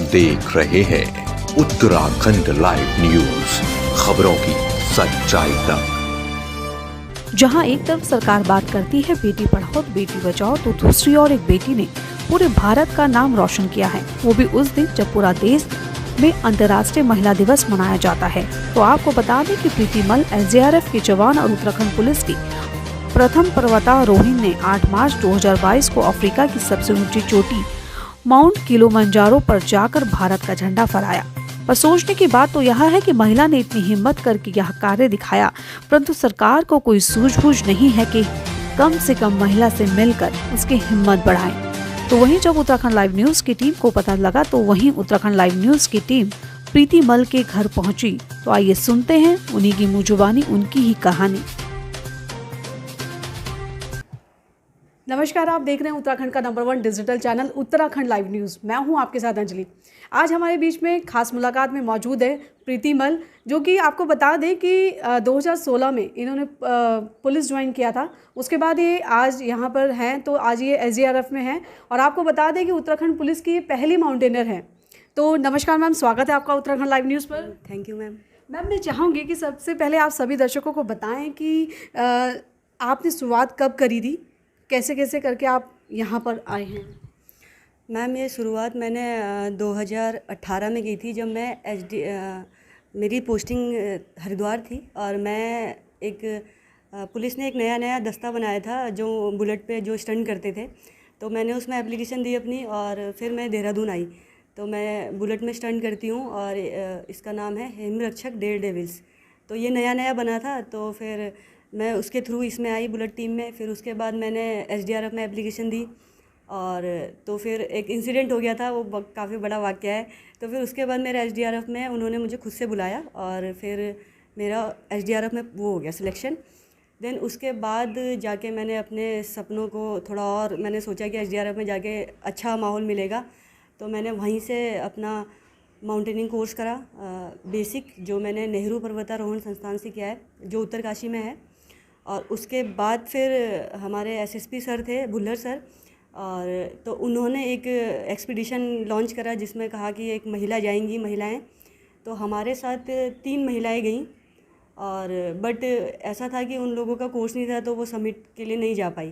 देख रहे हैं उत्तराखंड लाइव न्यूज, खबरों की सच्चाई तक। जहां एक तरफ सरकार बात करती है बेटी पढ़ाओ बेटी बचाओ, तो दूसरी ओर एक बेटी ने पूरे भारत का नाम रोशन किया है, वो भी उस दिन जब पूरा देश में अंतर्राष्ट्रीय महिला दिवस मनाया जाता है। तो आपको बता दें कि प्रीति मल SDRF के जवान और उत्तराखंड पुलिस की प्रथम पर्वतारोही ने 8 मार्च 2022 को अफ्रीका की सबसे ऊंची चोटी माउंट किलिमंजारो पर जाकर भारत का झंडा फहराया। पर सोचने की बात तो यह है कि महिला ने इतनी हिम्मत करके यह कार्य दिखाया, परंतु सरकार को कोई सूझबूझ नहीं है कि कम से कम महिला से मिलकर उसकी हिम्मत बढ़ाएं। तो वहीं जब उत्तराखंड लाइव न्यूज की टीम को पता लगा, तो वहीं उत्तराखंड लाइव न्यूज की टीम प्रीति मल के घर पहुंची। तो आइए सुनते हैं उन्हीं की मुंह जुबानी उनकी ही कहानी। नमस्कार, आप देख रहे हैं उत्तराखंड का number 1 digital channel Uttarakhand live news. मैं हूं आपके साथ अंजलि। आज हमारे बीच में खास मुलाकात में मौजूद है प्रीति मल, जो कि आपको बता दें कि 2016 में इन्होंने पुलिस ज्वाइन किया था। उसके बाद ये आज यहां पर हैं, तो आज ये SDRF में हैं और आपको बता दें कि उत्तराखंड पुलिस की पहली माउंटेनर हैं। तो नमस्कार मैम, स्वागत है आपका उत्तराखंड लाइव न्यूज़ पर। Thank you ma'am. मैम, मैं चाहूँगी कि सबसे पहले आप सभी दर्शकों को बताएँ कि आपने शुरुआत कब करी थी, कैसे कैसे करके आप यहाँ पर आए हैं? मैम, ये शुरुआत मैंने 2018 में की थी, जब मैं मेरी पोस्टिंग हरिद्वार थी और मैं पुलिस ने एक नया दस्ता बनाया था जो बुलेट पे जो स्टंट करते थे। तो मैंने उसमें एप्लीकेशन दी अपनी और फिर मैं देहरादून आई। तो मैं बुलेट में स्टंट करती हूँ और इसका नाम है हिमरक्षक डेयर डेविल्स। तो ये नया बना था, तो फिर मैं उसके थ्रू इसमें आई बुलेट टीम में। फिर उसके बाद मैंने SDRF में एप्लीकेशन दी और तो फिर एक इंसिडेंट हो गया था, वो काफ़ी बड़ा वाक़या है। तो फिर उसके बाद मेरे SDRF में उन्होंने मुझे खुद से बुलाया और फिर मेरा SDRF में वो हो गया सिलेक्शन। देन उसके बाद जाके मैंने अपने सपनों को थोड़ा और मैंने सोचा कि SDRF में जाके अच्छा माहौल मिलेगा, तो मैंने वहीं से अपना माउंटेनिंग कोर्स करा बेसिक, जो मैंने नेहरू पर्वतारोहण संस्थान से किया है, जो उत्तरकाशी में है। और उसके बाद फिर हमारे SSP सर थे, भुल्लर सर, और तो उन्होंने एक एक्सपीडिशन लॉन्च करा जिसमें कहा कि एक महिला जाएंगी, महिलाएं। तो हमारे साथ 3 महिलाएं गईं और बट ऐसा था कि उन लोगों का कोर्स नहीं था, तो वो समिट के लिए नहीं जा पाई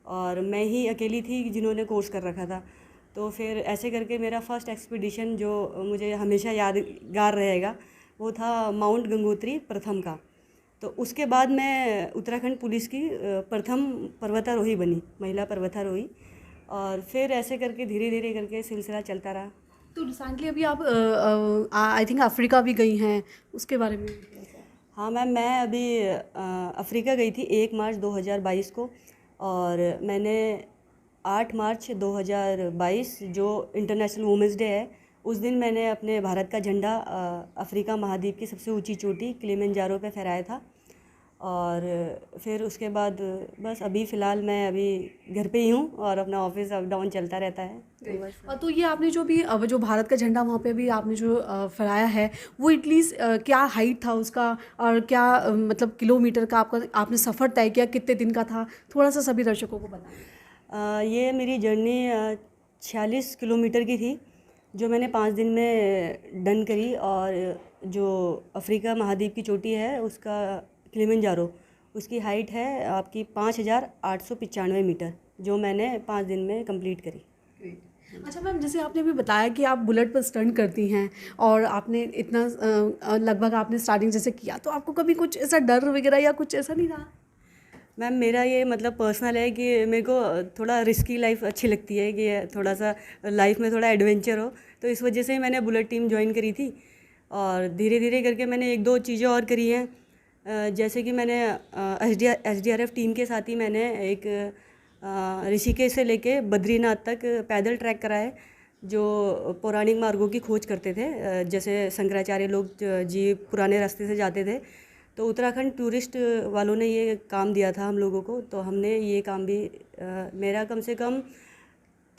और मैं ही अकेली थी जिन्होंने कोर्स कर रखा था। तो फिर ऐसे करके मेरा फर्स्ट एक्सपीडिशन जो मुझे हमेशा यादगार रहेगा वो था माउंट गंगोत्री प्रथम का। तो उसके बाद मैं उत्तराखंड पुलिस की प्रथम पर्वतारोही बनी, महिला पर्वतारोही। और फिर ऐसे करके धीरे धीरे करके सिलसिला चलता रहा। तो रिसेंटली अभी आप आई थिंक अफ्रीका भी गई हैं, उसके बारे में? हाँ मैम, मैं अभी अफ्रीका गई थी 1 मार्च 2022 को, और मैंने 8 मार्च 2022 जो इंटरनेशनल वुमेंस डे है, उस दिन मैंने अपने भारत का झंडा अफ्रीका महाद्वीप की सबसे ऊंची चोटी किलिमंजारो पे फहराया था। और फिर उसके बाद बस अभी फ़िलहाल मैं अभी घर पे ही हूँ और अपना ऑफिस अप डाउन चलता रहता है। और तो ये आपने जो भी अब जो भारत का झंडा वहाँ पे भी आपने जो फहराया है, वो एटलीस्ट क्या हाइट था उसका और क्या मतलब किलोमीटर का आपने सफ़र तय किया, कितने दिन का था, थोड़ा सा सभी दर्शकों को बताएं। ये मेरी जर्नी 46 किलोमीटर की थी, जो मैंने 5 दिन में डन करी। और जो अफ्रीका महाद्वीप की चोटी है उसका किलिमंजारो, उसकी हाइट है आपकी 5895 मीटर, जो मैंने 5 दिन में कंप्लीट करी। अच्छा मैम, जैसे आपने भी बताया कि आप बुलेट पर स्टंट करती हैं और आपने इतना लगभग आपने स्टार्टिंग जैसे किया, तो आपको कभी कुछ ऐसा डर वगैरह या कुछ ऐसा नहीं रहा? मैम, मेरा ये मतलब पर्सनल है कि मेरे को थोड़ा रिस्की लाइफ अच्छी लगती है, कि थोड़ा सा लाइफ में थोड़ा एडवेंचर हो, तो इस वजह से मैंने बुलेट टीम ज्वाइन करी थी। और धीरे धीरे करके मैंने 1-2 चीज़ें और करी हैं, जैसे कि मैंने SDRF टीम के साथ ही मैंने एक ऋषिकेश से लेके बद्रीनाथ तक पैदल ट्रैक करा है, जो पौराणिक मार्गों की खोज करते थे। जैसे शंकराचार्य लोग जी पुराने रास्ते से जाते थे, तो उत्तराखंड टूरिस्ट वालों ने ये काम दिया था हम लोगों को, तो हमने ये काम भी मेरा कम से कम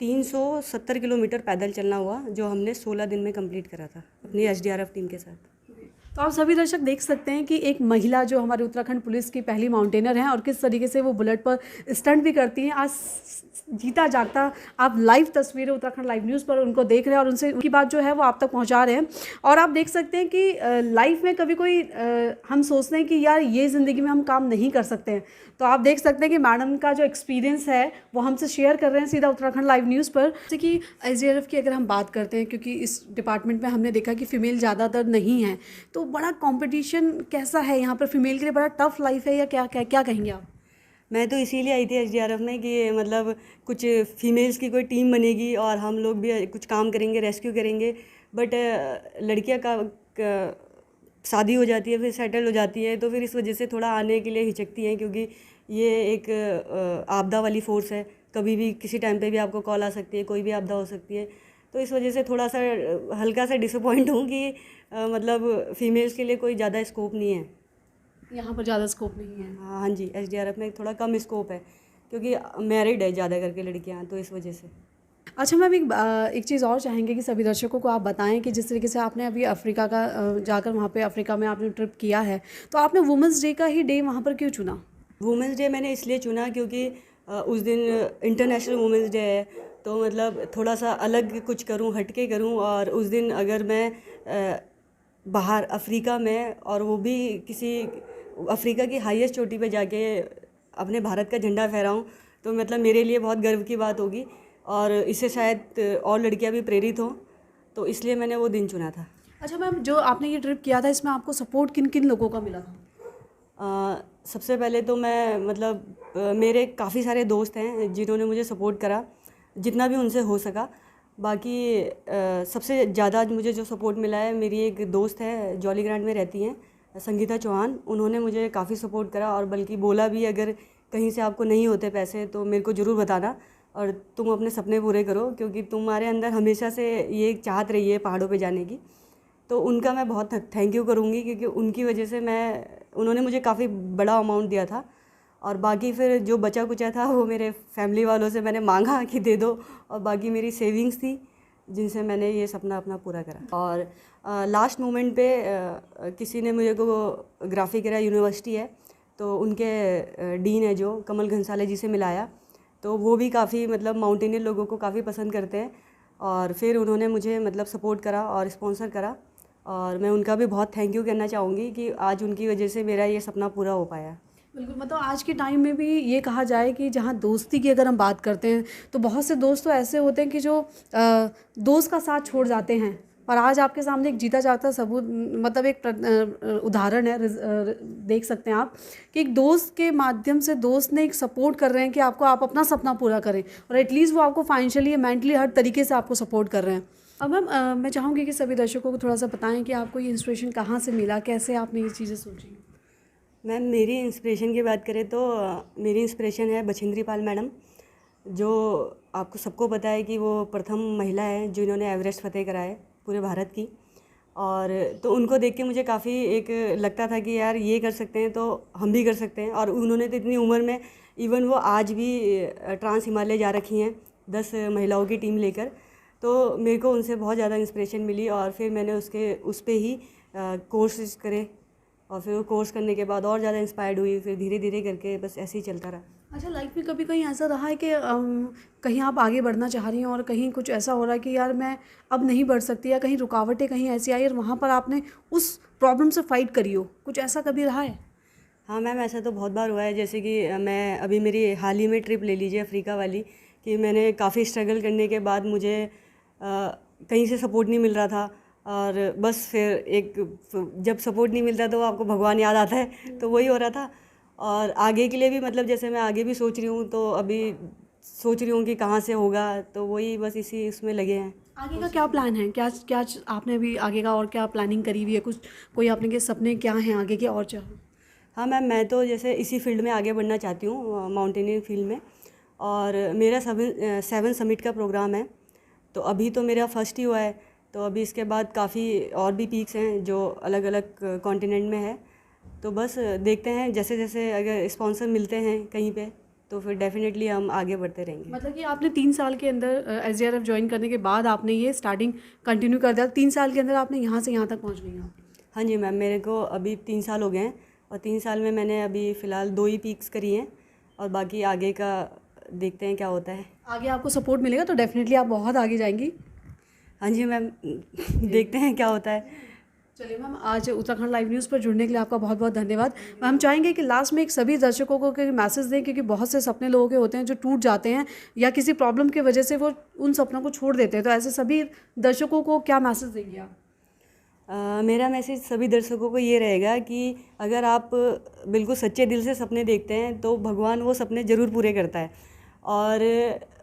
370 किलोमीटर पैदल चलना हुआ, जो हमने 16 दिन में कंप्लीट करा था अपनी SDRF टीम के साथ। तो आप सभी दर्शक देख सकते हैं कि एक महिला जो हमारे उत्तराखंड पुलिस की पहली माउंटेनर हैं और किस तरीके से वो बुलेट पर स्टंट भी करती हैं। आज जीता जागता आप लाइव तस्वीरें उत्तराखंड लाइव न्यूज़ पर उनको देख रहे हैं और उनसे उनकी बात जो है वो आप तक पहुंचा रहे हैं। और आप देख सकते हैं कि लाइफ में कभी कोई हम सोचते हैं कि यार ये ज़िंदगी में हम काम नहीं कर सकते हैं, तो आप देख सकते हैं कि मैडम का जो एक्सपीरियंस है वो हमसे शेयर कर रहे हैं सीधा उत्तराखंड लाइव न्यूज़ पर। जैसे कि SDRF की अगर हम बात करते हैं, क्योंकि इस डिपार्टमेंट में हमने देखा कि फ़ीमेल ज़्यादातर नहीं है, तो बड़ा कंपटीशन कैसा है यहाँ पर फीमेल के लिए? बड़ा टफ लाइफ है या क्या क्या क्या कहेंगे आप? मैं तो इसीलिए आई थी SDRF में कि मतलब कुछ फीमेल्स की कोई टीम बनेगी और हम लोग भी कुछ काम करेंगे, रेस्क्यू करेंगे। बट लड़कियां का शादी हो जाती है, फिर सेटल हो जाती है, तो फिर इस वजह से थोड़ा आने के लिए हिचकती हैं, क्योंकि ये एक आपदा वाली फ़ोर्स है। कभी भी किसी टाइम पे भी आपको कॉल आ सकती है, कोई भी आपदा हो सकती है। तो इस वजह से थोड़ा सा हल्का सा डिसअपॉइंट हूँ कि मतलब फ़ीमेल्स के लिए कोई ज़्यादा स्कोप नहीं है, यहाँ पर ज़्यादा स्कोप नहीं है। हाँ जी, SDRF में थोड़ा कम स्कोप है, क्योंकि मैरिड है ज़्यादा करके लड़कियाँ, तो इस वजह से। अच्छा मैम, एक चीज़ और चाहेंगे कि सभी दर्शकों को आप बताएं कि जिस तरीके से आपने अभी अफ्रीका का जाकर वहाँ पे अफ्रीका में आपने ट्रिप किया है, तो आपने वुमेंस डे का ही डे वहाँ पर क्यों चुना? वुमेंस डे मैंने इसलिए चुना क्योंकि उस दिन इंटरनेशनल वुमेंस डे है, तो मतलब थोड़ा सा अलग कुछ करूं, हटके करूं। और उस दिन अगर मैं बाहर अफ्रीका में, और वो भी किसी अफ्रीका की हाईएस्ट चोटी पे जाके अपने भारत का झंडा फहराऊं, तो मतलब मेरे लिए बहुत गर्व की बात होगी और इससे शायद और लड़कियां भी प्रेरित हों, तो इसलिए मैंने वो दिन चुना था। अच्छा मैम, जो आपने ये ट्रिप किया था इसमें आपको सपोर्ट किन किन लोगों का मिला था? सबसे पहले तो मैं मतलब मेरे काफ़ी सारे दोस्त हैं जिन्होंने मुझे सपोर्ट करा जितना भी उनसे हो सका। बाकी सबसे ज़्यादा मुझे जो सपोर्ट मिला है, मेरी एक दोस्त है जॉली ग्रांट में रहती हैं, संगीता चौहान, उन्होंने मुझे काफ़ी सपोर्ट करा और बल्कि बोला भी अगर कहीं से आपको नहीं होते पैसे तो मेरे को ज़रूर बताना और तुम अपने सपने पूरे करो, क्योंकि तुम्हारे अंदर हमेशा से ये चाहत रही है पहाड़ों पे जाने की। तो उनका मैं बहुत थैंक यू करूँगी, क्योंकि उनकी वजह से उन्होंने मुझे काफ़ी बड़ा अमाउंट दिया था। और बाकी फिर जो बचा कुचा था वो मेरे फैमिली वालों से मैंने मांगा कि दे दो, और बाकी मेरी सेविंग्स थी जिनसे मैंने ये सपना अपना पूरा करा। और लास्ट मोमेंट पे किसी ने मुझे को ग्राफिक एरा यूनिवर्सिटी है, तो उनके डीन है जो कमल घंसाले जी से मिलाया, तो वो भी काफ़ी मतलब माउंटेनियर लोगों को काफ़ी पसंद करते हैं। और फिर उन्होंने मुझे मतलब सपोर्ट करा और स्पॉन्सर करा, और मैं उनका भी बहुत थैंक यू कहना चाहूँगी कि आज उनकी वजह से मेरा ये सपना पूरा हो पाया। बिल्कुल, मतलब आज के टाइम में भी ये कहा जाए कि जहाँ दोस्ती की अगर हम बात करते हैं तो बहुत से दोस्त तो ऐसे होते हैं कि जो दोस्त का साथ छोड़ जाते हैं, पर आज आपके सामने एक जीता जागता सबूत, मतलब एक उदाहरण है, देख सकते हैं आप कि एक दोस्त के माध्यम से दोस्त ने एक सपोर्ट कर रहे हैं कि आप अपना सपना पूरा करें, और एटलीस्ट वो आपको फाइनेंशियली, मेंटली, हर तरीके से आपको सपोर्ट कर रहे हैं। अब मैम मैं चाहूँगी कि सभी दर्शकों को थोड़ा सा बताएं कि आपको ये इंस्पिरेशन कहाँ से मिला, कैसे आपने ये चीज़ें सोची? मैम मेरी इंस्पिरेशन की बात करें तो मेरी इंस्पिरेशन है बछेंद्री पाल मैडम, जो आपको सबको पता है कि वो प्रथम महिला है जिन्होंने एवरेस्ट फतेह करा है पूरे भारत की। और तो उनको देख के मुझे काफ़ी एक लगता था कि यार ये कर सकते हैं तो हम भी कर सकते हैं। और उन्होंने तो इतनी उम्र में, इवन वो आज भी ट्रांस हिमालय जा रखी हैं 10 महिलाओं की टीम लेकर, तो मेरे को उनसे बहुत ज़्यादा इंस्पिरेशन मिली। और फिर मैंने उस पर ही कोर्सेज करे, और फिर वो कोर्स करने के बाद और ज़्यादा इंस्पायर्ड हुई, फिर धीरे धीरे करके बस ऐसे ही चलता रहा। अच्छा, लाइफ में कभी कहीं ऐसा रहा है कि कहीं आप आगे बढ़ना चाह रही हैं और कहीं कुछ ऐसा हो रहा है कि यार मैं अब नहीं बढ़ सकती, या कहीं रुकावटें कहीं ऐसी आई और वहाँ पर आपने उस प्रॉब्लम से फाइट करी हो, कुछ ऐसा कभी रहा है? हाँ मैम, ऐसा तो बहुत बार हुआ है। जैसे कि मैं अभी मेरी हाल ही में ट्रिप ले लीजिए अफ्रीका वाली, कि मैंने काफ़ी स्ट्रगल करने के बाद मुझे कहीं से सपोर्ट नहीं मिल रहा था, और बस फिर जब सपोर्ट नहीं मिलता तो आपको भगवान याद आता है, तो वही हो रहा था। और आगे के लिए भी मतलब जैसे मैं आगे भी सोच रही हूँ, तो अभी सोच रही हूँ कि कहाँ से होगा, तो वही बस इसी इसमें लगे हैं। आगे का क्या प्लान है, क्या आपने अभी आगे का और क्या प्लानिंग करी हुई है, कुछ कोई आपने के सपने क्या हैं आगे के और चाहो? हाँ मैम, मैं तो जैसे इसी फील्ड में आगे बढ़ना चाहती हूँ, माउंटेनियरिंग फील्ड में। और मेरा 7 समिट का प्रोग्राम है, तो अभी तो मेरा फर्स्ट ही हुआ है, तो अभी इसके बाद काफ़ी और भी पीक्स हैं जो अलग अलग कॉन्टिनेंट में है। तो बस देखते हैं, जैसे जैसे अगर स्पॉन्सर मिलते हैं कहीं पे तो फिर डेफिनेटली हम आगे बढ़ते रहेंगे। मतलब कि आपने 3 साल के अंदर SDRF ज्वाइन करने के बाद आपने ये स्टार्टिंग कंटिन्यू कर दिया, 3 साल के अंदर आपने यहाँ से यहाँ तक पहुँच गई हैं? हाँ जी मैम, मेरे को अभी 3 साल हो गए हैं और 3 साल में मैंने अभी फ़िलहाल 2 ही पीक्स करी हैं और बाकी आगे का देखते हैं क्या होता है। आगे आपको सपोर्ट मिलेगा तो डेफिनेटली आप बहुत आगे जाएंगी। हाँ जी मैम, देखते हैं क्या होता है। चलिए मैम, आज उत्तराखंड लाइव न्यूज़ पर जुड़ने के लिए आपका बहुत बहुत धन्यवाद। हम चाहेंगे कि लास्ट में एक सभी दर्शकों को कोई मैसेज दें, क्योंकि बहुत से सपने लोगों के होते हैं जो टूट जाते हैं या किसी प्रॉब्लम की वजह से वो उन सपनों को छोड़ देते हैं। तो ऐसे सभी दर्शकों को क्या मैसेज देंगे आप? मेरा मैसेज सभी दर्शकों को ये रहेगा कि अगर आप बिल्कुल सच्चे दिल से सपने देखते हैं तो भगवान वो सपने ज़रूर पूरे करता है, और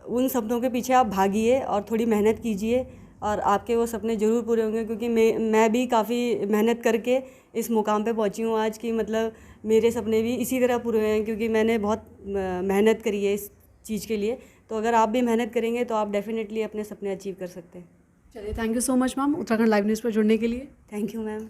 उन सपनों के पीछे आप भागिए और थोड़ी मेहनत कीजिए और आपके वो सपने ज़रूर पूरे होंगे। क्योंकि मैं भी काफ़ी मेहनत करके इस मुकाम पे पहुंची हूँ आज की, मतलब मेरे सपने भी इसी तरह पूरे हुए हैं क्योंकि मैंने बहुत मेहनत करी है इस चीज़ के लिए। तो अगर आप भी मेहनत करेंगे तो आप डेफिनेटली अपने सपने अचीव कर सकते हैं। चलिए, thank you so much ma'am Uttarakhand live news पर जुड़ने के लिए। Thank you ma'am.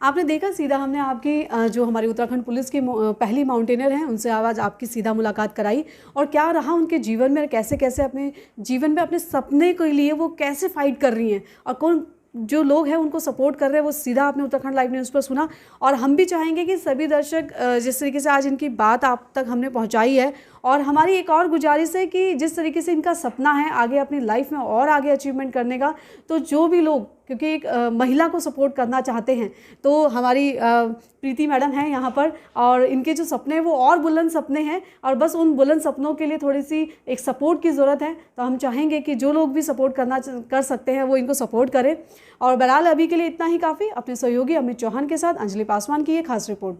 आपने देखा, सीधा हमने आपकी जो हमारी उत्तराखंड पुलिस की पहली माउंटेनियर हैं उनसे आज आपकी सीधा मुलाकात कराई, और क्या रहा उनके जीवन में, कैसे कैसे अपने जीवन में अपने सपने के लिए वो कैसे फाइट कर रही हैं और कौन जो लोग हैं उनको सपोर्ट कर रहे हैं, वो सीधा आपने उत्तराखंड लाइव न्यूज़ पर सुना। और हम भी चाहेंगे कि सभी दर्शक जिस तरीके से आज इनकी बात आप तक हमने पहुंचाई है, और हमारी एक और गुजारिश है कि जिस तरीके से इनका सपना है आगे अपनी लाइफ में और आगे अचीवमेंट करने का, तो जो भी लोग, क्योंकि एक महिला को सपोर्ट करना चाहते हैं, तो हमारी प्रीति मैडम हैं यहाँ पर, और इनके जो सपने हैं वो और बुलंद सपने हैं, और बस उन बुलंद सपनों के लिए थोड़ी सी एक सपोर्ट की ज़रूरत है। तो हम चाहेंगे कि जो लोग भी सपोर्ट कर सकते हैं वो इनको सपोर्ट करें। और बहरहाल अभी के लिए इतना ही काफ़ी। अपने सहयोगी अमित चौहान के साथ अंजलि पासवान की ये खास रिपोर्ट।